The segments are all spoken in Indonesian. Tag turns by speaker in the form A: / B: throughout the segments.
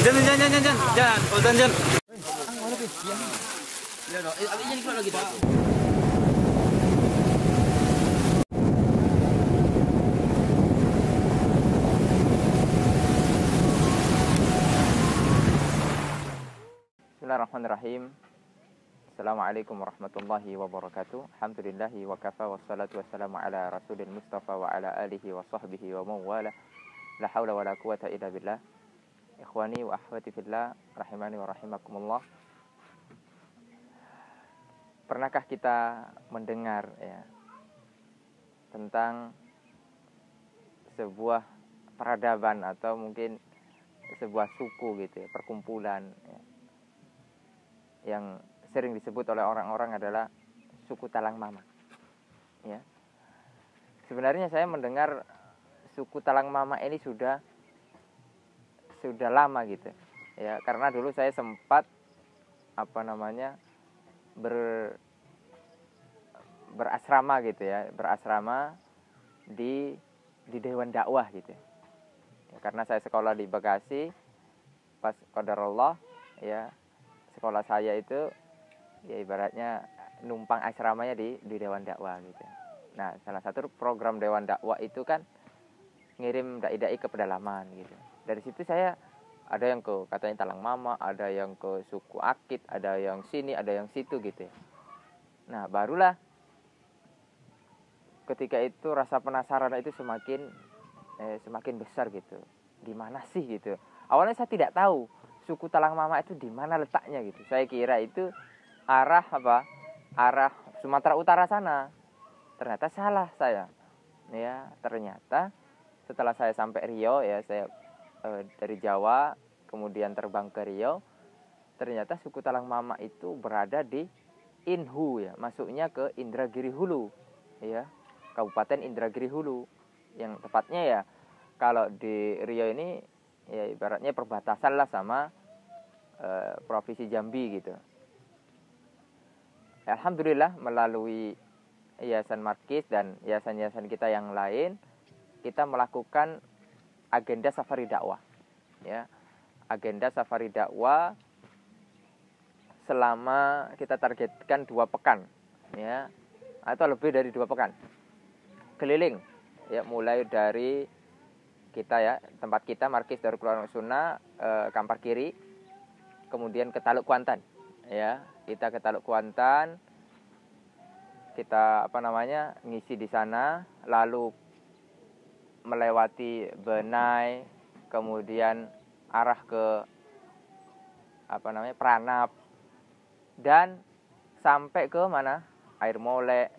A: Jangan, Poldan Jan. Ya, no, ini keluar lagi Pak.
B: Bismillahirrahmanirrahim. Assalamualaikum warahmatullahi wabarakatuh. Alhamdulillahi wa kafa wassalatu wassalamu ala rasulil mustafa wa ala alihi wa sahbihi wa mawala. La hawla wa la quwata illa billah. Ikhwani wa akhwati fillah, rahimani wa rahimakumullah. Pernahkah kita mendengar ya tentang sebuah peradaban atau mungkin sebuah suku gitu ya, perkumpulan ya, yang sering disebut oleh orang-orang adalah suku Talang Mama. Ya. Sebenarnya saya mendengar suku Talang Mama ini sudah lama gitu. Ya, karena dulu saya sempat berasrama gitu ya, berasrama di Dewan Dakwah gitu. Ya, karena saya sekolah di Bekasi, pas qadarullah ya, sekolah saya itu ya ibaratnya numpang asramanya di Dewan Dakwah gitu. Nah, salah satu program Dewan Dakwah itu kan ngirim dai-dai ke pedalaman gitu. Dari situ saya ada yang ke katanya Talang Mama, ada yang ke suku Akit, ada yang sini, ada yang situ gitu. Nah, barulah ketika itu rasa penasaran itu semakin besar gitu. Di mana sih gitu. Awalnya saya tidak tahu suku Talang Mama itu di mana letaknya gitu. Saya kira itu arah Sumatera Utara sana. Ternyata salah saya. Ya, ternyata setelah saya sampai Riau ya, saya dari Jawa kemudian terbang ke Riau, ternyata suku Talang Mama itu berada di Inhu ya, masuknya ke Indragiri Hulu ya, Kabupaten Indragiri Hulu, yang tepatnya ya kalau di Riau ini ya ibaratnya perbatasan lah sama Provinsi Jambi gitu. Alhamdulillah melalui Yayasan Markis dan yayasan-yayasan kita yang lain, kita melakukan agenda safari dakwah ya. Agenda safari dakwah selama kita targetkan 2 pekan ya, atau lebih dari 2 pekan keliling ya, mulai dari kita ya, tempat kita Markis Darul Quran Sunnah Kampar Kiri, kemudian ke Taluk Kuantan ya. Kita ke Taluk Kuantan, kita ngisi di sana, lalu melewati Benai, kemudian arah ke Pranap, dan sampai ke mana? Air Molek,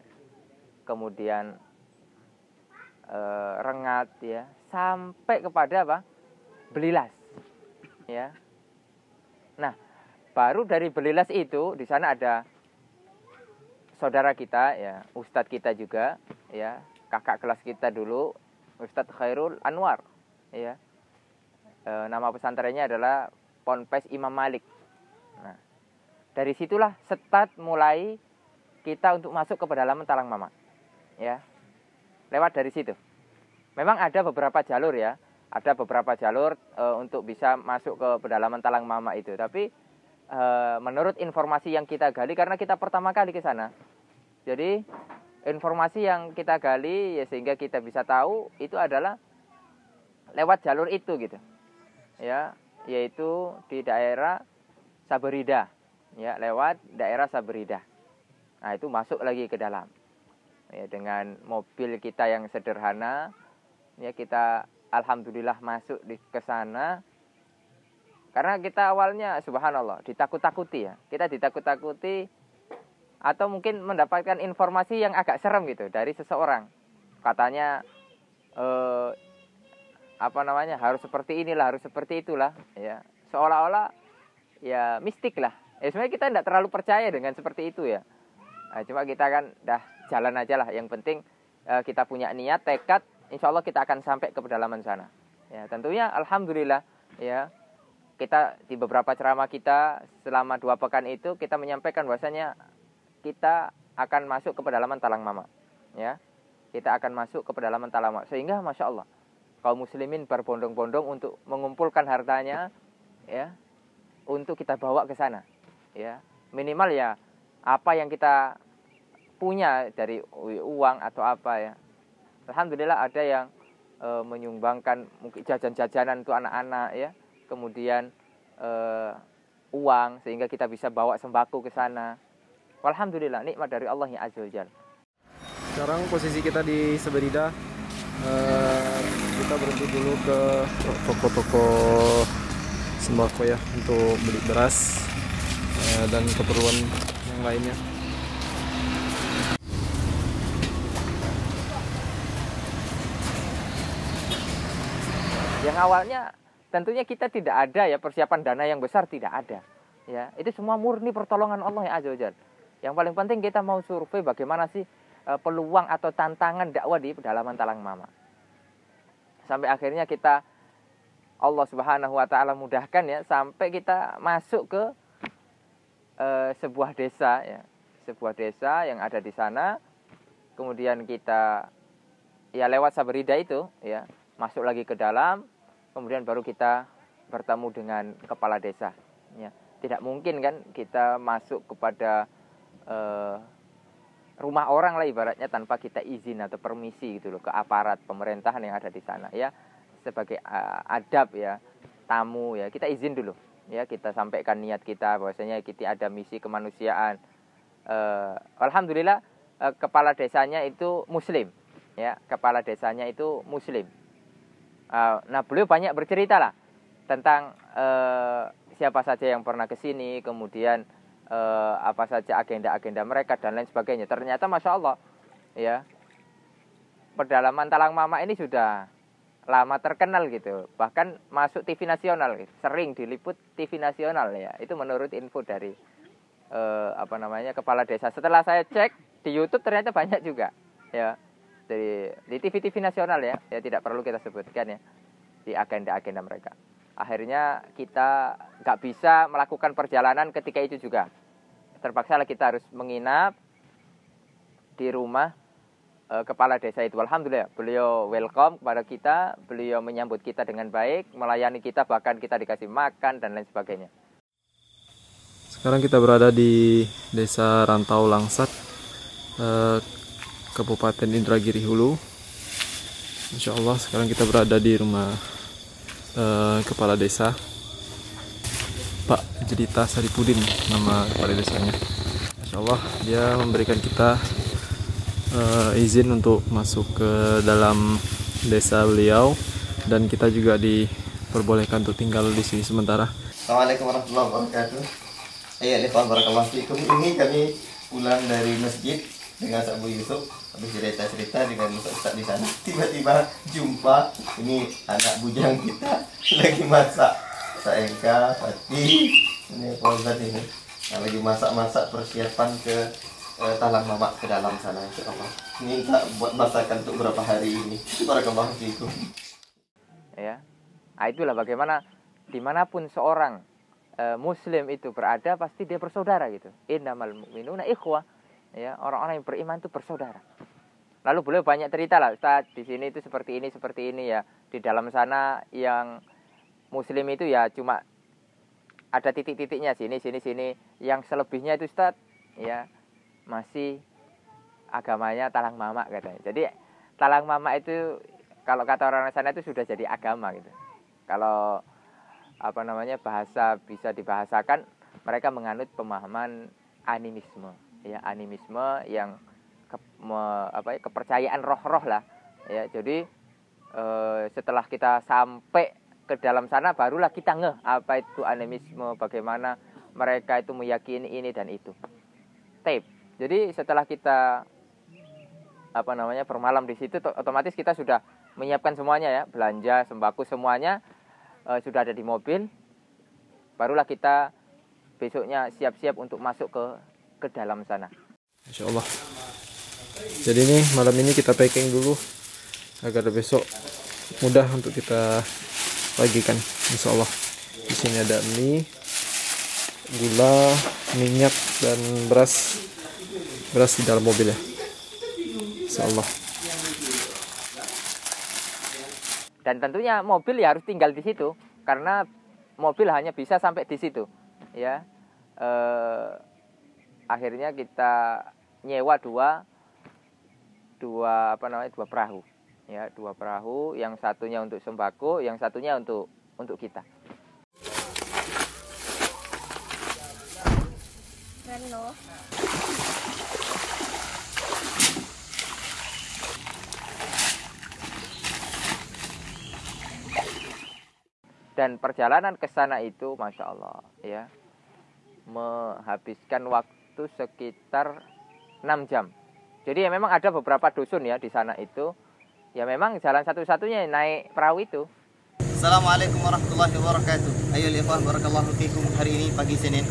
B: kemudian Rengat ya, sampai kepada Belilas ya. Nah, baru dari Belilas itu di sana ada saudara kita ya, ustadz kita juga ya, kakak kelas kita dulu, Ustadz Khairul Anwar ya. Nama pesantrennya adalah Ponpes Imam Malik. Nah, dari situlah start mulai kita untuk masuk ke pedalaman Talang Mama ya. Lewat dari situ. Memang ada beberapa jalur ya. Ada beberapa jalur untuk bisa masuk ke pedalaman Talang Mama itu. Tapi menurut informasi yang kita gali, karena kita pertama kali ke sana, jadi informasi yang kita gali ya, sehingga kita bisa tahu itu adalah lewat jalur itu gitu ya, yaitu di daerah Saberida ya, lewat daerah Saberida. Nah, itu masuk lagi ke dalam ya, dengan mobil kita yang sederhana ya. Kita alhamdulillah masuk ke sana karena kita awalnya subhanallah ditakut-takuti ya. Kita ditakut-takuti atau mungkin mendapatkan informasi yang agak serem gitu dari seseorang. Katanya harus seperti inilah, harus seperti itulah ya. Seolah-olah ya mistik lah. Ya sebenarnya kita tidak terlalu percaya dengan seperti itu ya. Nah, cuma kita kan dah jalan aja lah. Yang penting kita punya niat, tekad, insya Allah kita akan sampai ke pedalaman sana. Ya, tentunya alhamdulillah ya. Kita di beberapa ceramah kita selama 2 pekan itu kita menyampaikan bahwasanya kita akan masuk ke pedalaman Talang Mama ya. Kita akan masuk ke pedalaman Talang Mama, sehingga masya Allah kaum muslimin berbondong-bondong untuk mengumpulkan hartanya ya untuk kita bawa ke sana, ya minimal ya apa yang kita punya dari uang atau apa ya. Alhamdulillah ada yang menyumbangkan mungkin jajan-jajanan untuk anak-anak ya, kemudian uang sehingga kita bisa bawa sembako ke sana. Alhamdulillah nikmat dari Allah ya Azza wa Jalla.
C: Sekarang posisi kita di Samarinda. Kita berhenti dulu ke toko-toko sembako ya untuk beli beras dan keperluan yang lainnya.
B: Yang awalnya tentunya kita tidak ada ya persiapan dana yang besar, tidak ada. Ya, itu semua murni pertolongan Allah ya Azza wa Jalla. Yang paling penting kita mau survei bagaimana sih peluang atau tantangan dakwah di pedalaman Talang Mama. Sampai akhirnya kita Allah Subhanahu wa taala mudahkan ya sampai kita masuk ke sebuah desa ya. Sebuah desa yang ada di sana. Kemudian kita ya lewat Samarinda itu ya, masuk lagi ke dalam, kemudian baru kita bertemu dengan kepala desa ya. Tidak mungkin kan kita masuk kepada rumah orang lah ibaratnya tanpa kita izin atau permisi gitu loh ke aparat pemerintahan yang ada di sana ya, sebagai adab ya tamu ya, kita izin dulu ya, kita sampaikan niat kita bahwasanya kita ada misi kemanusiaan. Alhamdulillah kepala desanya itu muslim ya, kepala desanya itu muslim. Nah beliau banyak bercerita lah tentang siapa saja yang pernah ke sini, kemudian apa saja agenda-agenda mereka dan lain sebagainya. Ternyata Masya Allah ya, pedalaman Talang Mama ini sudah lama terkenal gitu, bahkan masuk TV nasional gitu. Sering diliput TV nasional ya, itu menurut info dari kepala desa. Setelah saya cek di YouTube ternyata banyak juga ya, di TV-TV nasional ya, tidak perlu kita sebutkan ya, di agenda-agenda mereka. Akhirnya kita nggak bisa melakukan perjalanan ketika itu juga. Terpaksa kita harus menginap di rumah kepala desa itu. Alhamdulillah, beliau welcome kepada kita, beliau menyambut kita dengan baik, melayani kita, bahkan kita dikasih makan dan lain sebagainya.
C: Sekarang kita berada di Desa Rantau Langsat, Kabupaten Indragiri Hulu. Insya Allah sekarang kita berada di rumah kepala desa, Pak Jedita Saripudin nama kepala desanya. Insya Allah dia memberikan kita izin untuk masuk ke dalam desa beliau, dan kita juga diperbolehkan untuk tinggal di sini sementara.
D: Assalamualaikum warahmatullahi wabarakatuh. Barakallahu fikum. Ini kami pulang dari masjid dengan Abu Yusuf, habis cerita-cerita dengan Ustaz di sana. Tiba-tiba jumpa ini anak bujang kita lagi masak saengka, pati, ini Pak ini lagi masak-masak persiapan ke Talang Mama ke dalam sana. Insyaallah minta buat masakan untuk berapa hari ini. Barakallahu fikum.
B: Ya, itulah bagaimana dimanapun seorang Muslim itu berada pasti dia bersaudara gitu. Innamal mu'minuna ikhwah. Ya, orang-orang yang beriman itu bersaudara. Lalu beliau banyak cerita lah, Ustaz, di sini itu seperti ini ya. Di dalam sana yang Muslim itu ya cuma ada titik-titiknya sini. Yang selebihnya itu Ustaz, ya masih agamanya Talang Mama katanya. Jadi Talang Mama itu kalau kata orang sana itu sudah jadi agama gitu. Kalau bahasa bisa dibahasakan, mereka menganut pemahaman animisme. Ya, animisme yang kepercayaan roh-roh lah ya. Jadi setelah kita sampai ke dalam sana barulah kita ngeh apa itu animisme, bagaimana mereka itu meyakini ini dan itu. Jadi setelah kita bermalam di situ, otomatis kita sudah menyiapkan semuanya ya, belanja, sembako semuanya sudah ada di mobil. Barulah kita besoknya siap-siap untuk masuk ke dalam sana.
C: Insya Allah. Jadi ini malam ini kita packing dulu agar besok mudah untuk kita bagikan. Insya Allah. Di sini ada mie, gula, minyak dan beras di dalam mobil ya. Insya Allah.
B: Dan tentunya mobil ya harus tinggal di situ karena mobil hanya bisa sampai di situ, ya. Akhirnya kita nyewa dua perahu, ya, 2 perahu, yang satunya untuk sembako, yang satunya untuk kita. Dan perjalanan ke sana itu, masya Allah, ya, menghabiskan waktu sekitar 6 jam. Jadi ya memang ada beberapa dusun ya di sana itu, ya memang jalan satu-satunya naik perahu itu.
D: Assalamualaikum warahmatullahi wabarakatuh. Ayo ikhwah, barakallahu fikum. Hari ini pagi Senin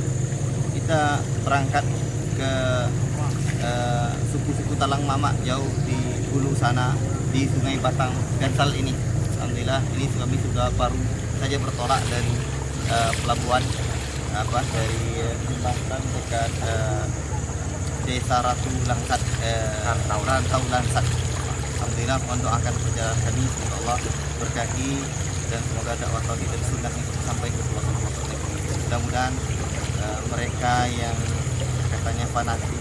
D: kita berangkat ke suku-suku Talang Mama jauh di hulu sana, di Sungai Batang Gansal ini. Alhamdulillah ini kami sudah baru saja bertolak dari pelabuhan dari jembatan dekat Desa Ratu Langsat, Rantau Langsat. Alhamdulillah, mohon doakan perjalanan kami, semoga Allah berkahi dan semoga dakwah tauhid dan sunnah itu sampai ke pelosok negeri. Mudah-mudahan mereka yang katanya fanatik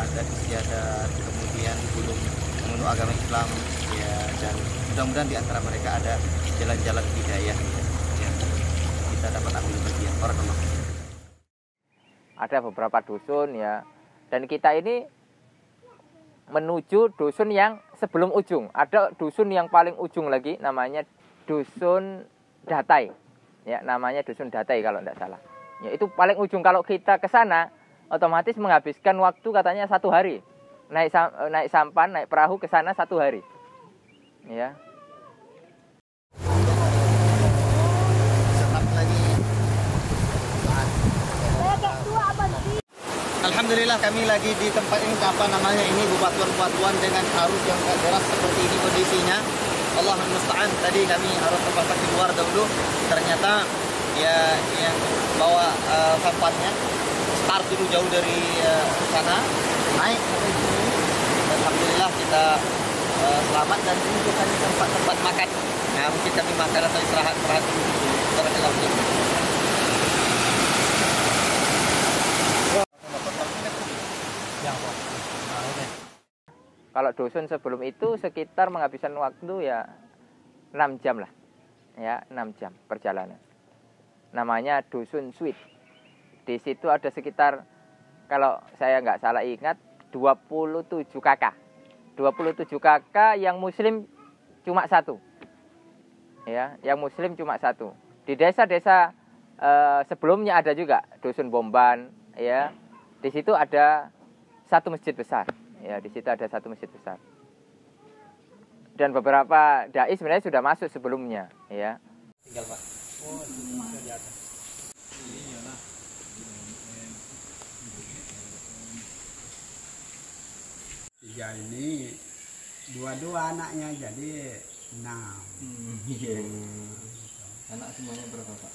D: adat istiadat, kemudian belum mengenal agama Islam, ya, dan mudah-mudahan di antara mereka ada jalan-jalan hidayah yang kita dapat ambil bagian. Barakallah.
B: Ada beberapa dusun ya, dan kita ini menuju dusun yang sebelum ujung. Ada dusun yang paling ujung lagi, namanya Dusun Datai. Ya, namanya Dusun Datai kalau tidak salah. Ya, itu paling ujung. Kalau kita ke sana, otomatis menghabiskan waktu katanya 1 hari. Naik sampan, naik perahu ke sana 1 hari. Ya.
D: Alhamdulillah kami lagi di tempat ini, ini bebatuan-bebatuan dengan arus yang agak deras seperti ini kondisinya. Allah musta'an, tadi kami harus terpaksa keluar dahulu. Ternyata ya yang bawa sampannya start dulu jauh dari sana, naik sampai sini. Alhamdulillah kita selamat, dan ini bukan tempat makan. Nah, mungkin kami makan atau istirahat dulu. Barakallahu.
B: Kalau dusun sebelum itu sekitar menghabiskan waktu ya 6 jam lah. Ya, 6 jam perjalanan. Namanya Dusun Sweet. Di situ ada sekitar, kalau saya nggak salah ingat, 27 kakak. 27 kakak yang muslim cuma 1. Ya, yang muslim cuma 1. Di desa-desa sebelumnya ada juga Dusun Bomban, ya. Di situ ada 1 masjid besar. Ya, di situ ada 1 masjid besar. Dan beberapa dai sebenarnya sudah masuk sebelumnya, ya.
D: Tinggal, Pak.
E: Tiga ini dua anaknya, jadi 6.
D: Iya. Anak semuanya berapa, Pak?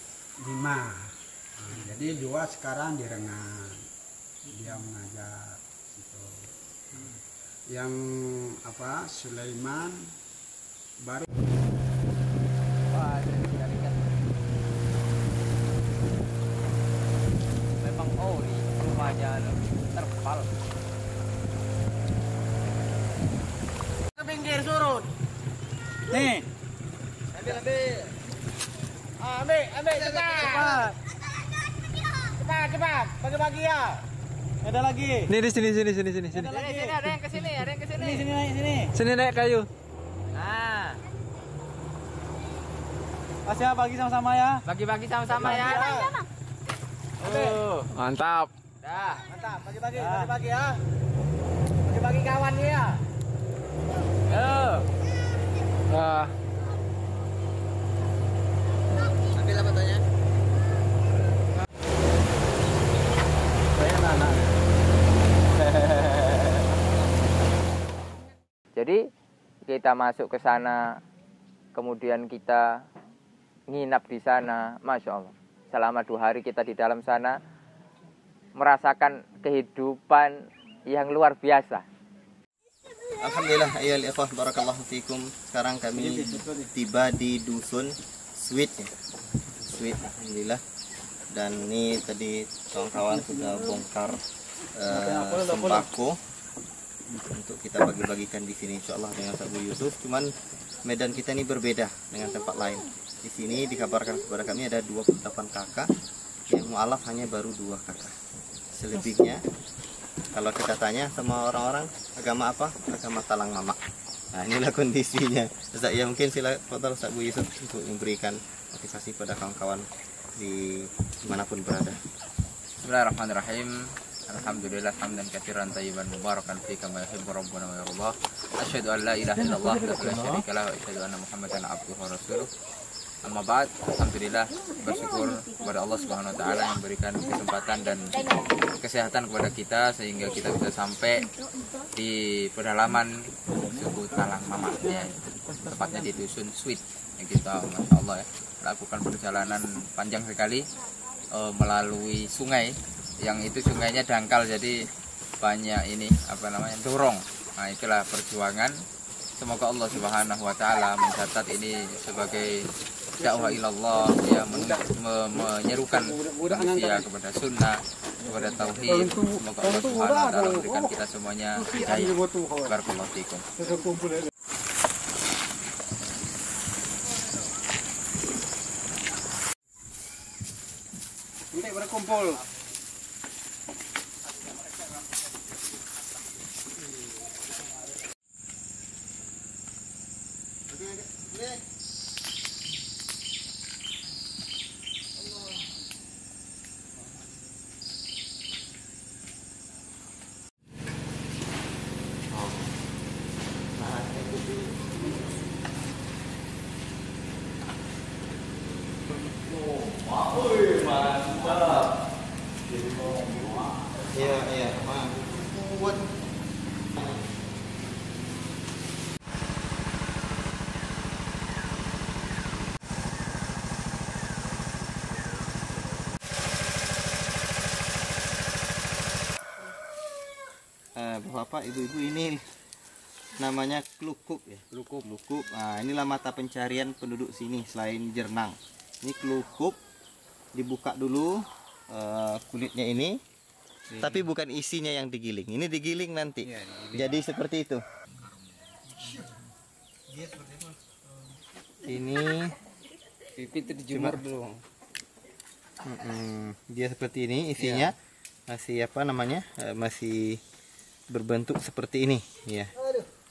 E: 5. Nah, jadi 2 sekarang di Rengan, dia mengajar itu. Yang Sulaiman baru.
B: Wah, memang di rumahnya terpal.
A: Ke pinggir surut. Nih. Ambil. Ambil cepat. Cepat. Bagi-bagi ya. Ada lagi.
C: Nih di sini.
A: Ada yang ke sini,
C: Sini naik kayu.
B: Nah,
A: Mas ya, bagi sama-sama ya.
B: bagi-bagi sama-sama ya.
C: Mantap.
B: Dah.
A: Mantap, bagi-bagi ya. Bagi-bagi kawan ya.
C: Nah,
D: Ambil apa tanya?
C: saya anak.
B: Jadi kita masuk ke sana, kemudian kita nginap di sana, masya Allah. Selama 2 hari kita di dalam sana, merasakan kehidupan yang luar biasa.
D: Alhamdulillah, ayyuhal ikhwah, barakallahu fikum. Sekarang kami tiba di Dusun Sweet ya. sweet, alhamdulillah. Dan ini tadi kawan-kawan sudah bongkar sembako untuk kita bagi-bagikan di sini, insyaallah dengan Abu Yusuf. Cuman medan kita ini berbeda dengan tempat lain. Di sini dikabarkan kepada kami ada 28 kakak, yang mu'alaf hanya baru 2 kakak. Selebihnya kalau kita tanya sama orang-orang agama apa? Agama talang mama. Nah, inilah kondisinya. Ustaz, ya mungkin silakan Ustaz Abu Yusuf untuk memberikan motivasi pada kawan-kawan di dimanapun berada.
B: Bismillahirrahmanirrahim. Alhamdulillah hamdan katsiran tayyiban mubarakan fi kama yuhibbu rabbuna wa yarda. Asyhadu an la ilaha illallah wa la syarika lahu wa asyhadu anna Muhammadan abduhu wa rasuluh. Amma ba'd, alhamdulillah bersyukur kepada Allah Subhanahu wa taala yang memberikan kesempatan dan kesehatan kepada kita sehingga kita bisa sampai di pedalaman suku Talang Mama ya, tepatnya di dusun Sweet yang kita Masya Allah ya, lakukan perjalanan panjang sekali melalui sungai yang itu sungainya dangkal, jadi banyak ini apa namanya dorong. Nah, itulah perjuangan. Semoga Allah Subhanahu wa taala mencatat ini sebagai dakwah ilallah, ya, menyerukan manusia kepada sunnah, kepada tauhid. Semoga Allah Subhanahu wa taala memberikan kita semuanya hidayah. Barakallahu fikum.
E: Nanti berkumpul.
D: Iya, kuat. Bapak, ibu-ibu, ini namanya klukuk ya. Klukuk. Nah, inilah mata pencarian penduduk sini selain jernang. Ini klukuk, dibuka dulu kulitnya ini. Tapi bukan isinya yang digiling. Ini digiling nanti. Ya, jadi seperti itu. Ini
E: Pipit dijemur dulu.
D: Dia seperti ini isinya. Masih apa namanya? Masih berbentuk seperti ini, ya.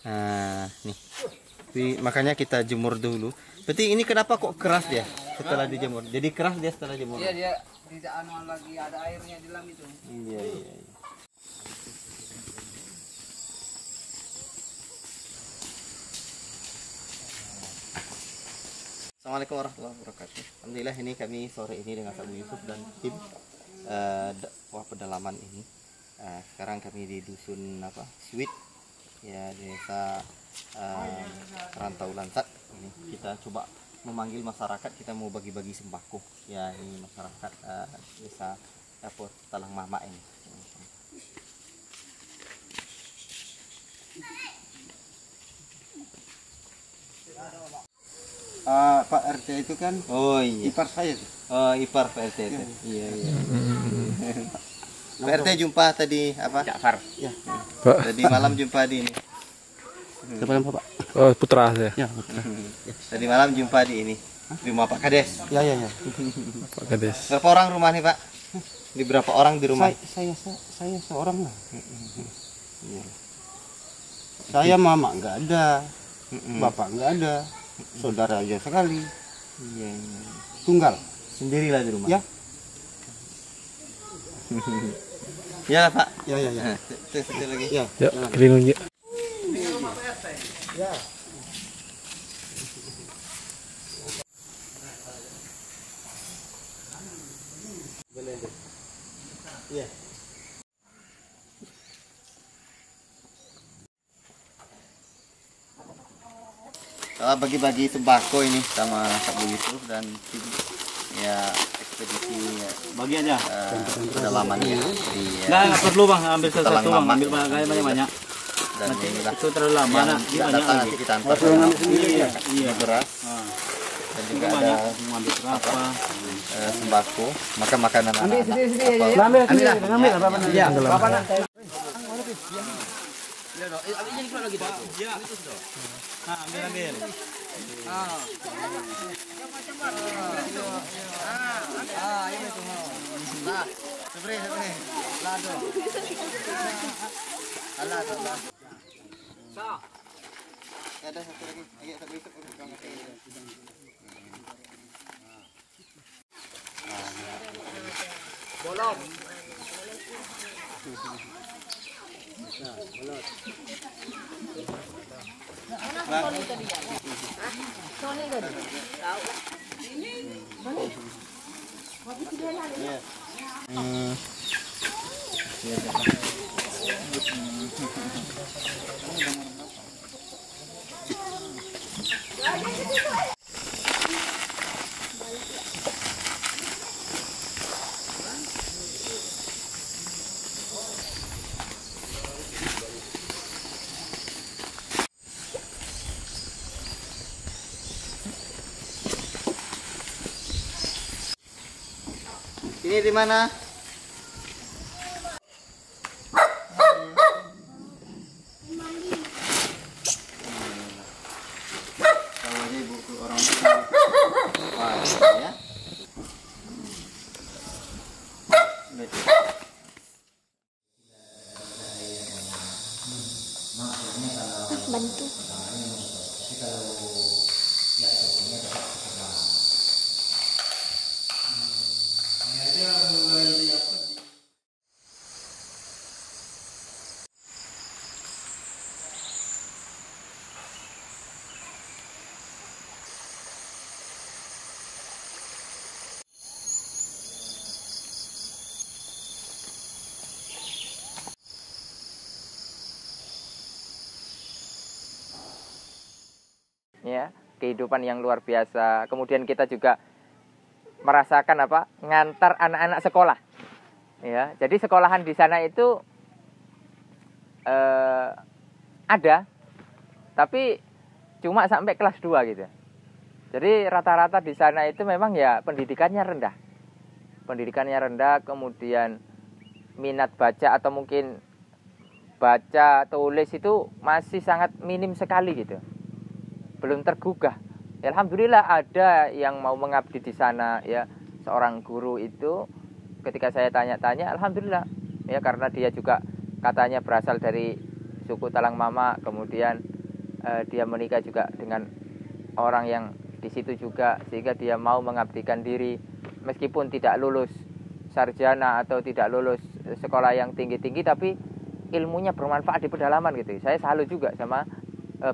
D: Nah, nih. Makanya kita jemur dulu. Berarti ini kenapa kok keras ya setelah dijemur? Jadi keras dia setelah jemur.
E: Iya, dia tidak lagi ada airnya di dalam itu.
D: Iya. Assalamualaikum warahmatullahi wabarakatuh. Alhamdulillah ini kami sore ini dengan Abu Yusuf dan tim dakwah pedalaman ini. Sekarang kami di dusun Sweet ya, desa Rantau Lansat. Ini kita coba memanggil masyarakat, kita mau bagi-bagi sembako ya. Ini masyarakat desa Talang Mama ini.
E: Pak RT itu kan ipar saya tuh.
D: Oh, ipar Pak RT itu. Iya. Pak RT jumpa tadi apa?
B: Ja'far.
D: Ya. Tadi malam jumpa di ini.
E: Siapa nama Pak?
C: Oh, putra saya.
E: Ya.
D: Tadi malam jumpa di ini. Di rumah Pak Kades.
E: Ya.
C: Pak Kades.
D: Berapa orang rumah nih, Pak? Di berapa orang di rumah?
E: Saya seorang lah. Saya mama nggak ada, bapak nggak ada, saudara aja sekali.
D: Iya.
E: Tunggal.
D: Sendirilah di rumah.
E: Ya.
D: Ya, Pak.
E: Ya.
D: Satu lagi.
E: Ya.
C: Ya, keliling ya.
E: Ya.
D: Iya. Bagi-bagi sembako ini sama Abu Yusuf dan tim ya ekspedisi ya.
E: Bagi aja.
D: Pedalaman ya di
E: Nggak perlu bang, ambil satu
D: Talang
E: bang,
D: Mama.
E: ambil banyak.
D: Dan inilah
E: Itu terlalu lama.
D: yang
E: Dia
D: datang
E: banyak
D: nanti kita antar
E: Iya.
D: beras dan juga nggak ada sembako, maka makanan
A: Ambil
D: anak-anak.
A: sedih-sedih aja. Ambil apa-apa. Iya, apa-apa.
D: Ada satu lagi, agak satu itu. Ini di mana? Kalau ini buku orang tua. Wah, ya.
F: Bantu.
B: Ya, kehidupan yang luar biasa. Kemudian kita juga merasakan apa? Ngantar anak-anak sekolah. Ya, jadi sekolahan di sana itu ada, tapi cuma sampai kelas 2 gitu. Jadi rata-rata di sana itu memang ya pendidikannya rendah. Pendidikannya rendah, kemudian minat baca atau mungkin baca tulis itu masih sangat minim sekali gitu. Belum tergugah. Alhamdulillah ada yang mau mengabdi di sana ya, seorang guru itu ketika saya tanya-tanya, alhamdulillah ya, karena dia juga katanya berasal dari suku Talang Mama, kemudian dia menikah juga dengan orang yang di situ juga, sehingga dia mau mengabdikan diri meskipun tidak lulus sarjana atau tidak lulus sekolah yang tinggi-tinggi, tapi ilmunya bermanfaat di pedalaman gitu. Saya salut juga sama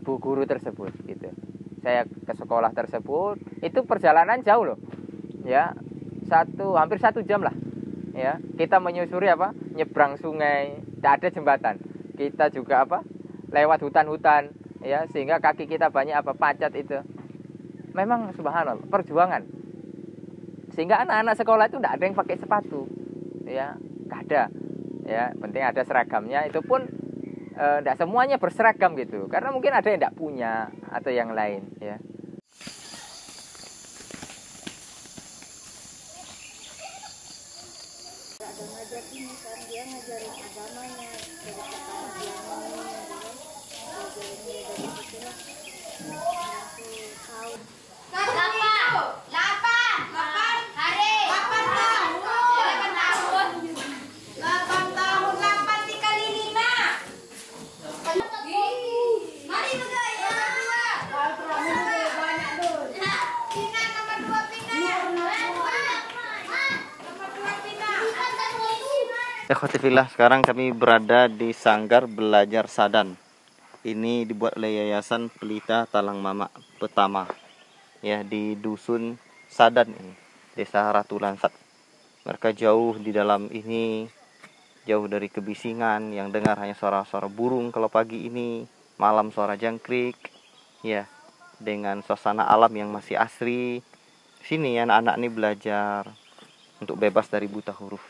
B: bu guru tersebut gitu. Saya ke sekolah tersebut, itu perjalanan jauh loh ya, hampir 1 jam lah ya. Kita menyusuri apa, nyebrang sungai, tidak ada jembatan, kita juga apa, lewat hutan-hutan ya, sehingga kaki kita banyak apa, pacat itu. Memang subhanallah perjuangan, sehingga anak-anak sekolah itu tidak ada yang pakai sepatu ya, nggak ada ya, penting ada seragamnya. Itu pun tidak semuanya berseragam gitu, karena mungkin ada yang tidak punya atau yang lain ya.
F: Ada ngajar ini kan, dia ngajarin agamanya dari pertama dia ngomong gitu kan, ngajarin dia dari situ lah tahu.
G: 8 dikali 5. Mari juga ya. Pinang nomor 2 pinang. Nomor 2 pinang.
D: Ikhwatifillah, sekarang kami berada di Sanggar Belajar Sadan. Ini dibuat oleh Yayasan Pelita Talang Mama Petama ya, di dusun Sadan ini, Desa Ratu Lansat. Mereka jauh di dalam ini, jauh dari kebisingan, yang dengar hanya suara-suara burung kalau pagi ini, malam suara jangkrik ya, dengan suasana alam yang masih asri. Sini anak-anak ini belajar untuk bebas dari buta huruf.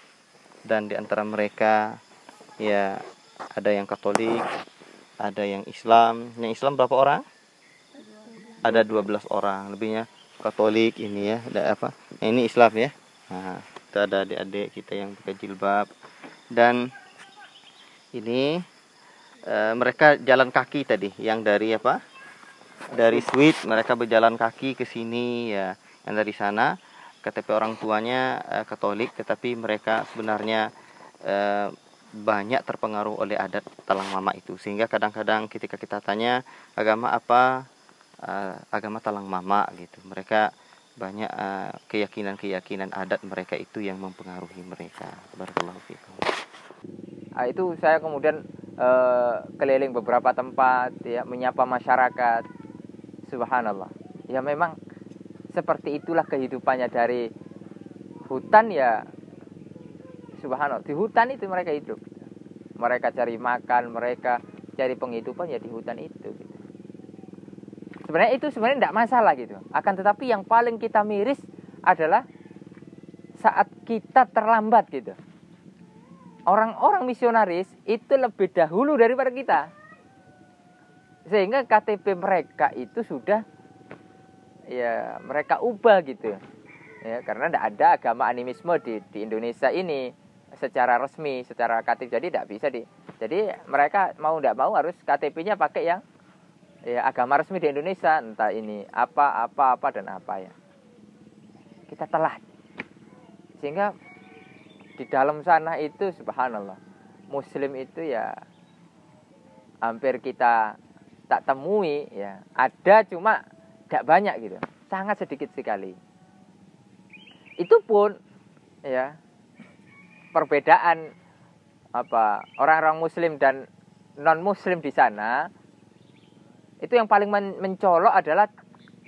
D: Dan di antara mereka ya ada yang Katolik, ada yang Islam. Yang Islam berapa orang? Ada 12 orang. Lebihnya Katolik ini ya, ada apa? Nah, ini Islam ya. Nah, itu ada adik-adik kita yang pakai jilbab. Dan ini mereka jalan kaki tadi, yang dari apa? Dari Sweet mereka berjalan kaki ke sini ya. Yang dari sana KTP orang tuanya Katolik, tetapi mereka sebenarnya banyak terpengaruh oleh adat talang mama itu, sehingga kadang-kadang ketika kita tanya agama apa, agama talang mama gitu, mereka banyak keyakinan-keyakinan adat mereka itu yang mempengaruhi mereka. Barakallahu fikum.
B: Itu saya kemudian keliling beberapa tempat ya, menyapa masyarakat. Subhanallah. Ya memang seperti itulah kehidupannya dari hutan ya. Subhanallah. Di hutan itu mereka hidup. Mereka cari makan, mereka cari penghidupan ya di hutan itu gitu. Sebenarnya itu tidak masalah gitu. Akan tetapi yang paling kita miris adalah saat kita terlambat gitu. Orang-orang misionaris itu lebih dahulu daripada kita. Sehingga KTP mereka itu sudah ya mereka ubah gitu. Ya, karena tidak ada agama animisme di Indonesia ini secara resmi, secara KTP, jadi tidak bisa jadi mereka mau tidak mau harus KTP-nya pakai yang ya agama resmi di Indonesia, entah ini apa dan apa ya. Kita telat. Sehingga di dalam sana itu subhanallah, muslim itu ya hampir kita tak temui ya. Ada cuma tidak banyak gitu. Sangat sedikit sekali. Itu pun ya perbedaan apa orang-orang muslim dan non muslim di sana itu yang paling mencolok adalah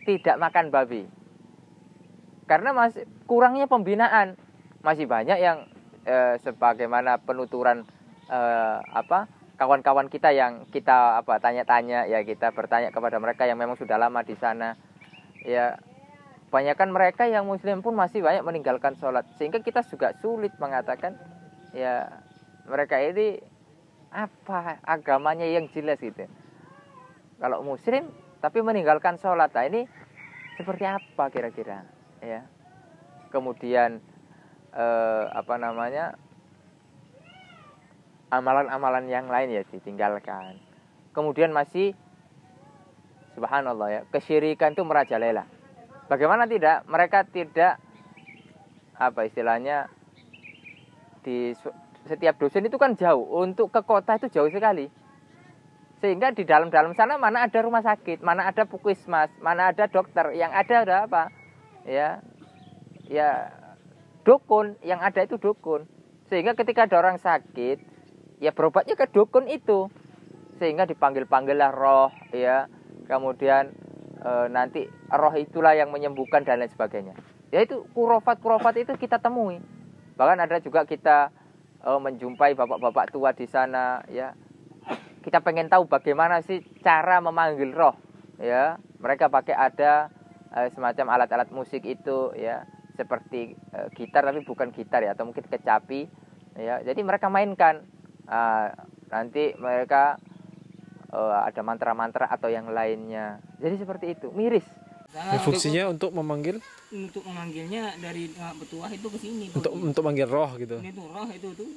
B: tidak makan babi. Karena masih kurangnya pembinaan. Masih banyak yang sebagaimana penuturan kawan-kawan kita yang kita tanya-tanya ya, kita bertanya kepada mereka yang memang sudah lama di sana. Ya, kebanyakan mereka yang muslim pun masih banyak meninggalkan sholat, sehingga kita juga sulit mengatakan ya mereka ini apa agamanya yang jelas gitu. Kalau muslim tapi meninggalkan sholat, nah ini seperti apa kira-kira ya. Kemudian amalan-amalan yang lain ya ditinggalkan. Kemudian masih subhanallah ya, kesyirikan itu merajalela. Bagaimana tidak? Mereka tidak istilahnya di setiap dusun itu kan jauh, untuk ke kota itu jauh sekali. Sehingga di dalam sana mana ada rumah sakit, mana ada puskesmas, mana ada dokter, yang ada apa? Ya dukun, yang ada itu dukun. Sehingga ketika ada orang sakit, ya berobatnya ke dukun itu. Sehingga dipanggil-panggillah roh ya. Kemudian nanti roh itulah yang menyembuhkan dan lain sebagainya. Ya itu kurofat itu kita temui. Bahkan ada juga kita menjumpai bapak-bapak tua di sana ya. Kita pengen tahu bagaimana sih cara memanggil roh ya. Mereka pakai ada semacam alat-alat musik itu ya, seperti gitar tapi bukan gitar ya, atau mungkin kecapi ya. Jadi mereka mainkan nanti mereka ada mantra-mantra atau yang lainnya. Jadi seperti itu, miris.
C: Fungsinya untuk memanggil?
H: Untuk memanggilnya dari petuah itu ke sini.
C: Untuk manggil roh gitu.
H: Ini tuh roh itu tuh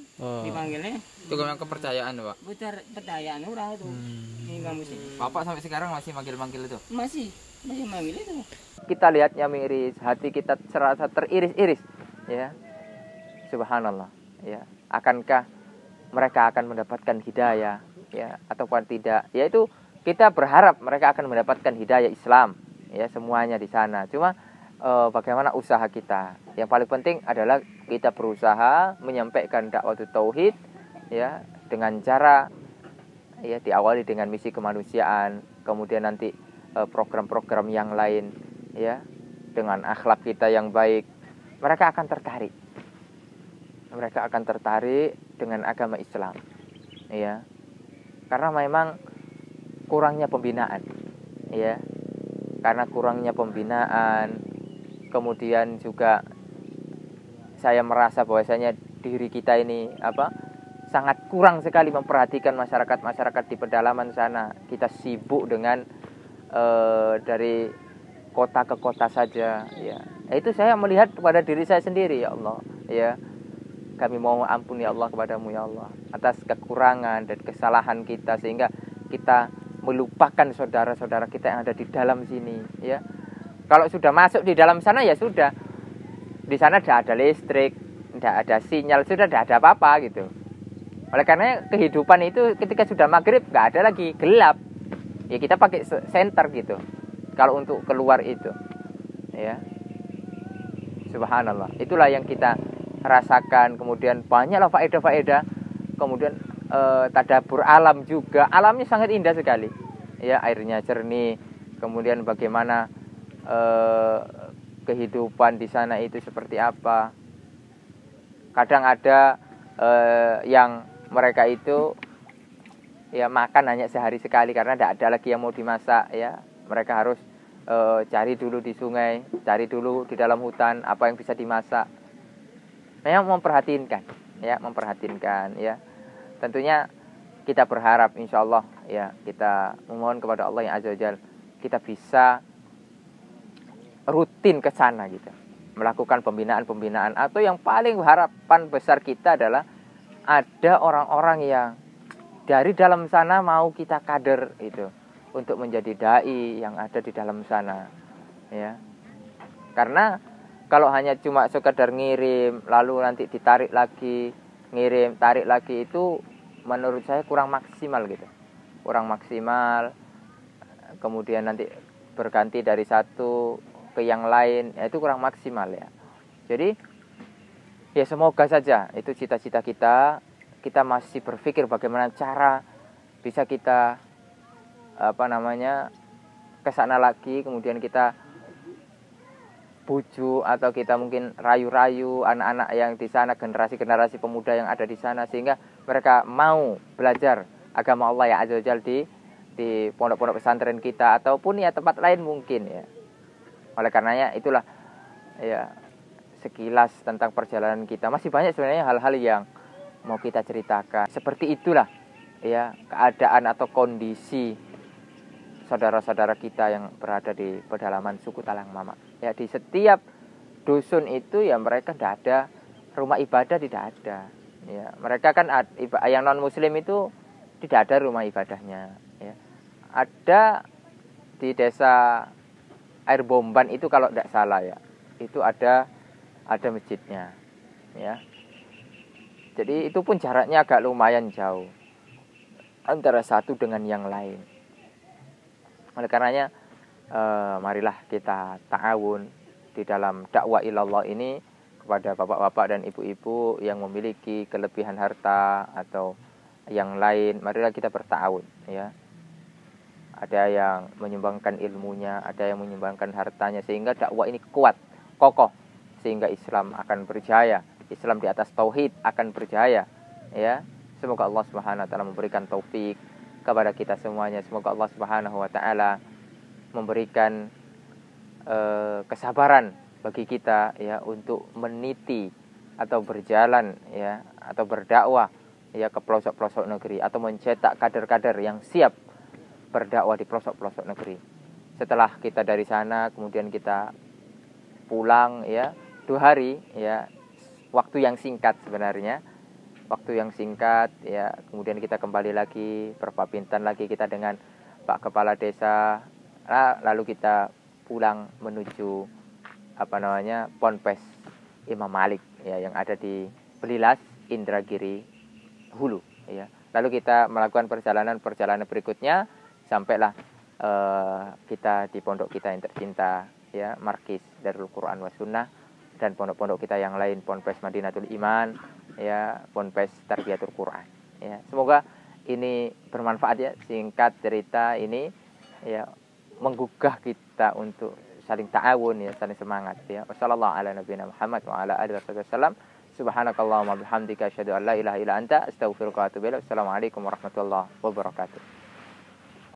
H: dipanggilnya.
B: Itu memang kepercayaan, Pak.
H: Kepercayaan orang itu. Ini enggak mesti.
B: Bapak sampai sekarang masih manggil-manggil itu?
H: Masih manggil itu.
B: Kita lihatnya miris, hati kita serasa teriris-iris ya. Subhanallah ya. Akankah mereka akan mendapatkan hidayah ya ataupun tidak? Yaitu kita berharap mereka akan mendapatkan hidayah Islam ya, semuanya di sana. Cuma bagaimana usaha kita? Yang paling penting adalah kita berusaha menyampaikan dakwah tauhid ya, dengan cara ya diawali dengan misi kemanusiaan, kemudian nanti program-program yang lain ya, dengan akhlak kita yang baik, mereka akan tertarik. Mereka akan tertarik dengan agama Islam ya. Karena memang kurangnya pembinaan ya. Karena kurangnya pembinaan, kemudian juga saya merasa bahwasanya diri kita ini sangat kurang sekali memperhatikan masyarakat di pedalaman sana. Kita sibuk dengan dari kota ke kota saja, ya. Itu saya melihat kepada diri saya sendiri, ya Allah, ya. Kami mohon ampun ya Allah kepadamu ya Allah atas kekurangan dan kesalahan kita sehingga kita melupakan saudara-saudara kita yang ada di dalam sini, ya. Kalau sudah masuk di dalam sana ya sudah. Di sana tidak ada listrik, tidak ada sinyal, sudah tidak ada apa-apa gitu. Oleh karena kehidupan itu ketika sudah maghrib nggak ada lagi, gelap. Ya kita pakai senter gitu. Kalau untuk keluar itu, ya. Subhanallah. Itulah yang kita rasakan. Kemudian banyaklah faedah-faedah. Kemudian tadabbur alam juga. Alamnya sangat indah sekali. Ya, airnya jernih. Kemudian bagaimana kehidupan di sana itu seperti apa. Kadang ada yang mereka itu ya makan hanya sehari sekali karena tidak ada lagi yang mau dimasak, ya. Mereka harus cari dulu di sungai, cari dulu di dalam hutan apa yang bisa dimasak. Nah, memperhatikan, ya, memperhatikan, ya. Tentunya kita berharap insyaallah, ya, kita memohon kepada Allah yang Azza wa Jalla kita bisa rutin ke sana gitu. Melakukan pembinaan-pembinaan, atau yang paling harapan besar kita adalah ada orang-orang yang dari dalam sana mau kita kader itu untuk menjadi dai yang ada di dalam sana, ya. Karena kalau hanya cuma sekadar ngirim lalu nanti ditarik lagi, ngirim tarik lagi, itu menurut saya kurang maksimal gitu. Kurang maksimal. Kemudian nanti berganti dari satu ke yang lain, ya, itu kurang maksimal, ya. Jadi ya semoga saja itu cita-cita kita masih berpikir bagaimana cara bisa kita ke sana lagi, kemudian kita bujuk atau kita mungkin rayu-rayu anak-anak yang di sana, generasi-generasi pemuda yang ada di sana, sehingga mereka mau belajar agama Allah ya Azza wa Jalla di pondok-pondok pesantren kita ataupun ya tempat lain mungkin, ya. Oleh karenanya itulah ya sekilas tentang perjalanan kita. Masih banyak sebenarnya hal-hal yang mau kita ceritakan. Seperti itulah ya keadaan atau kondisi saudara-saudara kita yang berada di pedalaman suku Talang Mama. Ya, di setiap dusun itu ya mereka tidak ada rumah ibadah, tidak ada. Ya, mereka kan yang non muslim itu tidak ada rumah ibadahnya, ya. Ada di desa Air Bomban itu kalau tidak salah, ya. Itu ada masjidnya, ya. Jadi itu pun jaraknya agak lumayan jauh antara satu dengan yang lain. Oleh karenanya marilah kita ta'awun di dalam dakwah ilallah ini kepada bapak-bapak dan ibu-ibu yang memiliki kelebihan harta atau yang lain. Marilah kita berta'awun, ya. Ada yang menyumbangkan ilmunya, ada yang menyumbangkan hartanya, sehingga dakwah ini kuat, kokoh, sehingga Islam akan berjaya. Islam di atas tauhid akan berjaya, ya. Semoga Allah Subhanahu wa taala memberikan taufik kepada kita semuanya. Semoga Allah Subhanahu wa taala memberikan kesabaran bagi kita, ya, untuk meniti atau berjalan, ya, atau berdakwah, ya, ke pelosok-pelosok negeri, atau mencetak kader-kader yang siap berdakwah di pelosok-pelosok negeri. Setelah kita dari sana kemudian kita pulang, ya, 2 hari, ya, waktu yang singkat sebenarnya, waktu yang singkat, ya. Kemudian kita kembali lagi, berpamitan lagi kita dengan Pak Kepala Desa, lalu kita pulang menuju Ponpes Imam Malik, ya, yang ada di Belilas, Indragiri Hulu, ya. Lalu kita melakukan perjalanan berikutnya sampailah kita di pondok kita yang tercinta, ya, Markis Darul Quran wa Sunnah, dan pondok-pondok kita yang lain, Ponpes Madinatul Iman, ya, Ponpes Tarbiyatul Quran, ya. Semoga ini bermanfaat, ya, singkat cerita ini, ya, menggugah kita untuk saling ta'awun, ya, saling semangat, ya. Wassallallahu ala nabiyina Muhammad wa ala alihi wasallam. Subhanakallahumma bihamdika asyhadu an la ilaha illa anta astaghfiruka wa atubu ilaik. Assalamualaikum warahmatullahi wabarakatuh.